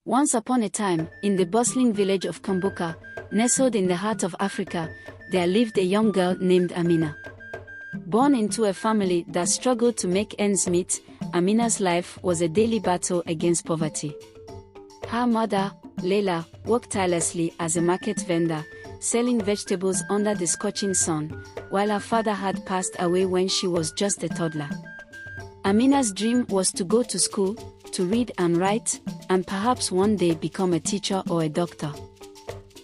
Once upon a time, in the bustling village of Kimbuka, nestled in the heart of Africa, there lived a young girl named Amina. Born into a family that struggled to make ends meet, Amina's life was a daily battle against poverty. Her mother, Leila, worked tirelessly as a market vendor, selling vegetables under the scorching sun, while her father had passed away when she was just a toddler. Amina's dream was to go to school, to read and write, and perhaps one day become a teacher or a doctor.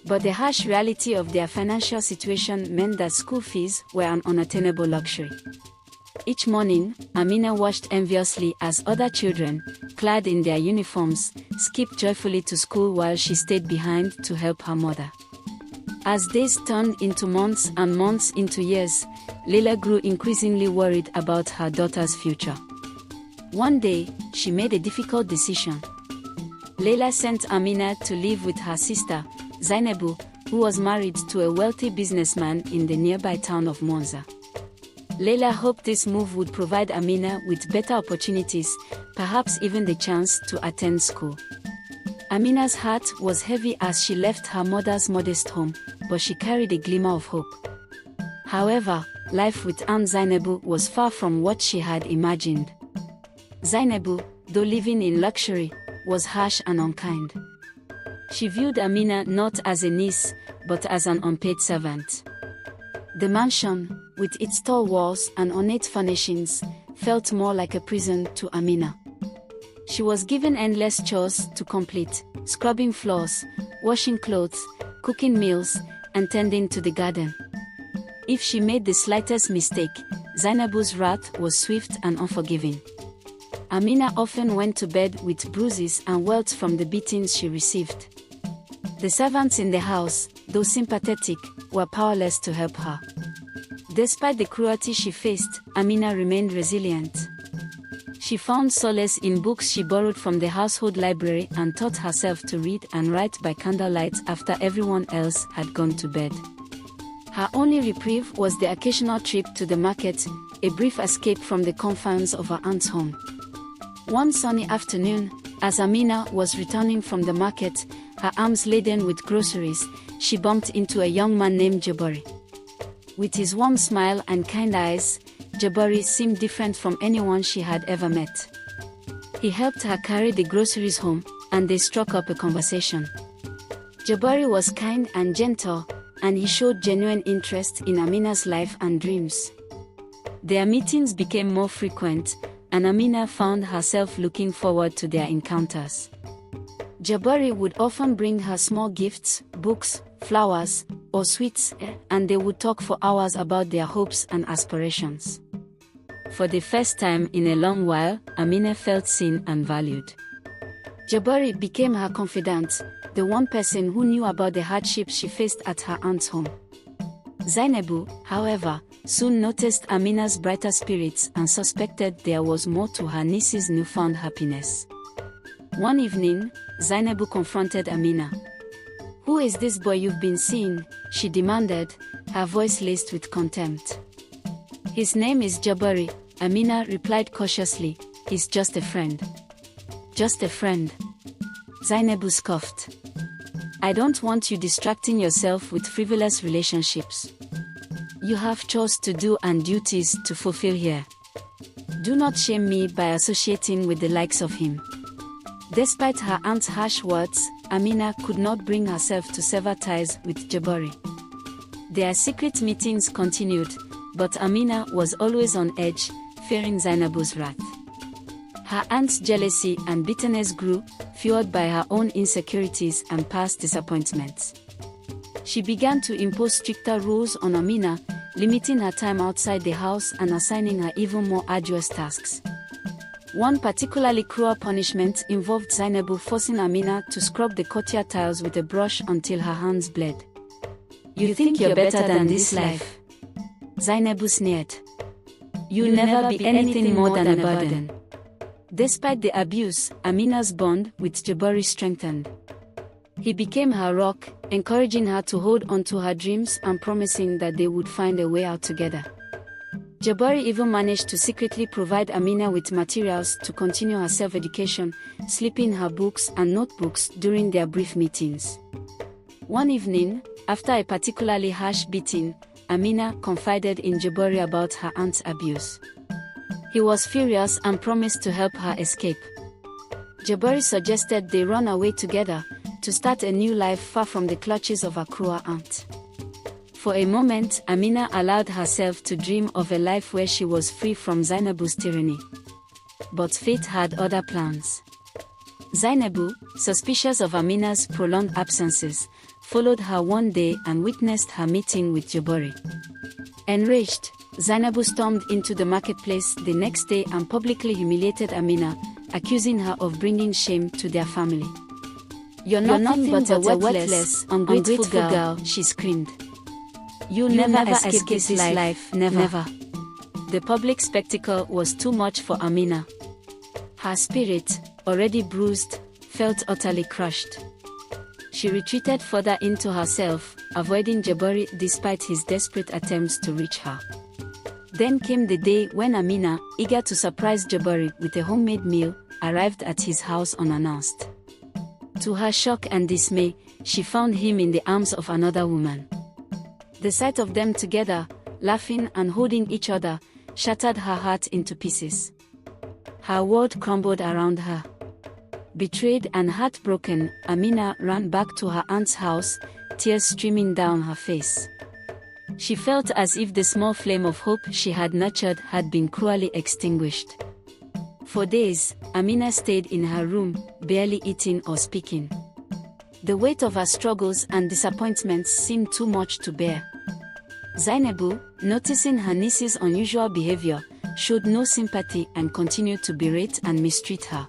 But the harsh reality of their financial situation meant that school fees were an unattainable luxury. Each morning, Amina watched enviously as other children, clad in their uniforms, skipped joyfully to school while she stayed behind to help her mother. As days turned into months and months into years, Leila grew increasingly worried about her daughter's future. One day, she made a difficult decision. Leila sent Amina to live with her sister, Zainabu, who was married to a wealthy businessman in the nearby town of Monza. Leila hoped this move would provide Amina with better opportunities, perhaps even the chance to attend school. Amina's heart was heavy as she left her mother's modest home, but she carried a glimmer of hope. However, life with Aunt Zainabu was far from what she had imagined. Zainabu, though living in luxury, was harsh and unkind. She viewed Amina not as a niece, but as an unpaid servant. The mansion, with its tall walls and ornate furnishings, felt more like a prison to Amina. She was given endless chores to complete, scrubbing floors, washing clothes, cooking meals, and tending to the garden. If she made the slightest mistake, Zainabu's wrath was swift and unforgiving. Amina often went to bed with bruises and welts from the beatings she received. The servants in the house, though sympathetic, were powerless to help her. Despite the cruelty she faced, Amina remained resilient. She found solace in books she borrowed from the household library and taught herself to read and write by candlelight after everyone else had gone to bed. Her only reprieve was the occasional trip to the market, a brief escape from the confines of her aunt's home. One sunny afternoon, as Amina was returning from the market, her arms laden with groceries, she bumped into a young man named Jabari. With his warm smile and kind eyes, Jabari seemed different from anyone she had ever met. He helped her carry the groceries home, and they struck up a conversation. Jabari was kind and gentle, and he showed genuine interest in Amina's life and dreams. Their meetings became more frequent, and Amina found herself looking forward to their encounters. Jabari would often bring her small gifts, books, flowers, or sweets, and they would talk for hours about their hopes and aspirations. For the first time in a long while, Amina felt seen and valued. Jabari became her confidant, the one person who knew about the hardships she faced at her aunt's home. Zainabu, however, soon noticed Amina's brighter spirits and suspected there was more to her niece's newfound happiness. One evening, Zainabu confronted Amina. "Who is this boy you've been seeing?" she demanded, her voice laced with contempt. "His name is Jabari," Amina replied cautiously. "He's just a friend." "Just a friend?" Zainabu scoffed. "I don't want you distracting yourself with frivolous relationships. You have chores to do and duties to fulfill here. Do not shame me by associating with the likes of him." Despite her aunt's harsh words, Amina could not bring herself to sever ties with Jabari. Their secret meetings continued, but Amina was always on edge, fearing Zainabu's wrath. Her aunt's jealousy and bitterness grew, fueled by her own insecurities and past disappointments. She began to impose stricter rules on Amina, limiting her time outside the house and assigning her even more arduous tasks. One particularly cruel punishment involved Zainabu forcing Amina to scrub the courtyard tiles with a brush until her hands bled. "You think you're better than this life?" Zainabu sneered. "You'll never be anything more than a burden." Despite the abuse, Amina's bond with Jabari strengthened. He became her rock, encouraging her to hold on to her dreams and promising that they would find a way out together. Jabari even managed to secretly provide Amina with materials to continue her self-education, slipping her books and notebooks during their brief meetings. One evening, after a particularly harsh beating, Amina confided in Jabari about her aunt's abuse. He was furious and promised to help her escape. Jabari suggested they run away together, to start a new life far from the clutches of her cruel aunt. For a moment, Amina allowed herself to dream of a life where she was free from Zainabu's tyranny. But fate had other plans. Zainabu, suspicious of Amina's prolonged absences, followed her one day and witnessed her meeting with Jabari. Enraged, Zainabu stormed into the marketplace the next day and publicly humiliated Amina, accusing her of bringing shame to their family. You're nothing but a worthless, ungrateful girl, she screamed. You'll never escape this life, never. The public spectacle was too much for Amina. Her spirit, already bruised, felt utterly crushed. She retreated further into herself, avoiding Jabari despite his desperate attempts to reach her. Then came the day when Amina, eager to surprise Jabari with a homemade meal, arrived at his house unannounced. To her shock and dismay, she found him in the arms of another woman. The sight of them together, laughing and holding each other, shattered her heart into pieces. Her world crumbled around her. Betrayed and heartbroken, Amina ran back to her aunt's house, tears streaming down her face. She felt as if the small flame of hope she had nurtured had been cruelly extinguished. For days, Amina stayed in her room, barely eating or speaking. The weight of her struggles and disappointments seemed too much to bear. Zainabu, noticing her niece's unusual behavior, showed no sympathy and continued to berate and mistreat her.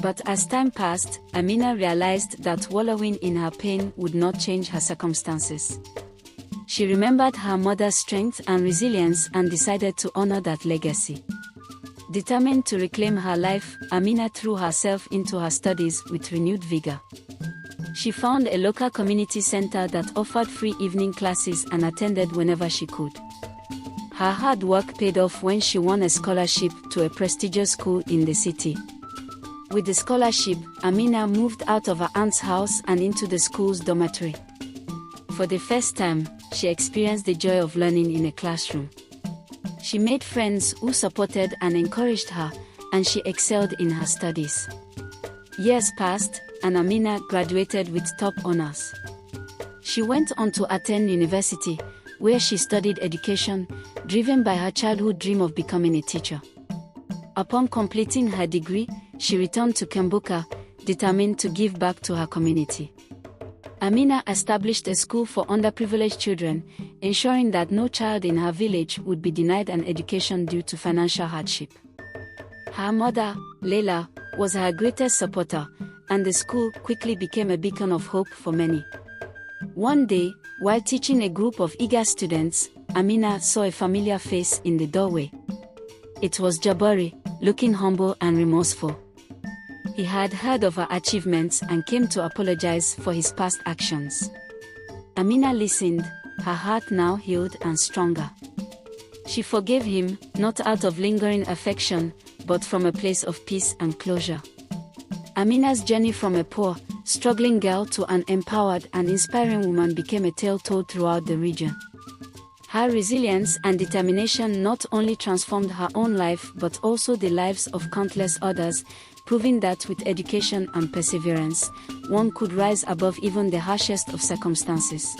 But as time passed, Amina realized that wallowing in her pain would not change her circumstances. She remembered her mother's strength and resilience and decided to honor that legacy. Determined to reclaim her life, Amina threw herself into her studies with renewed vigor. She found a local community center that offered free evening classes and attended whenever she could. Her hard work paid off when she won a scholarship to a prestigious school in the city. With the scholarship, Amina moved out of her aunt's house and into the school's dormitory. For the first time, she experienced the joy of learning in a classroom. She made friends who supported and encouraged her, and she excelled in her studies. Years passed, and Amina graduated with top honors. She went on to attend university, where she studied education, driven by her childhood dream of becoming a teacher. Upon completing her degree, she returned to Kimbuka, determined to give back to her community. Amina established a school for underprivileged children, ensuring that no child in her village would be denied an education due to financial hardship. Her mother, Leila, was her greatest supporter, and the school quickly became a beacon of hope for many. One day, while teaching a group of eager students, Amina saw a familiar face in the doorway. It was Jabari, looking humble and remorseful. He had heard of her achievements and came to apologize for his past actions. Amina listened, her heart now healed and stronger. She forgave him, not out of lingering affection, but from a place of peace and closure. Amina's journey from a poor, struggling girl to an empowered and inspiring woman became a tale told throughout the region. Her resilience and determination not only transformed her own life but also the lives of countless others, proving that with education and perseverance, one could rise above even the harshest of circumstances.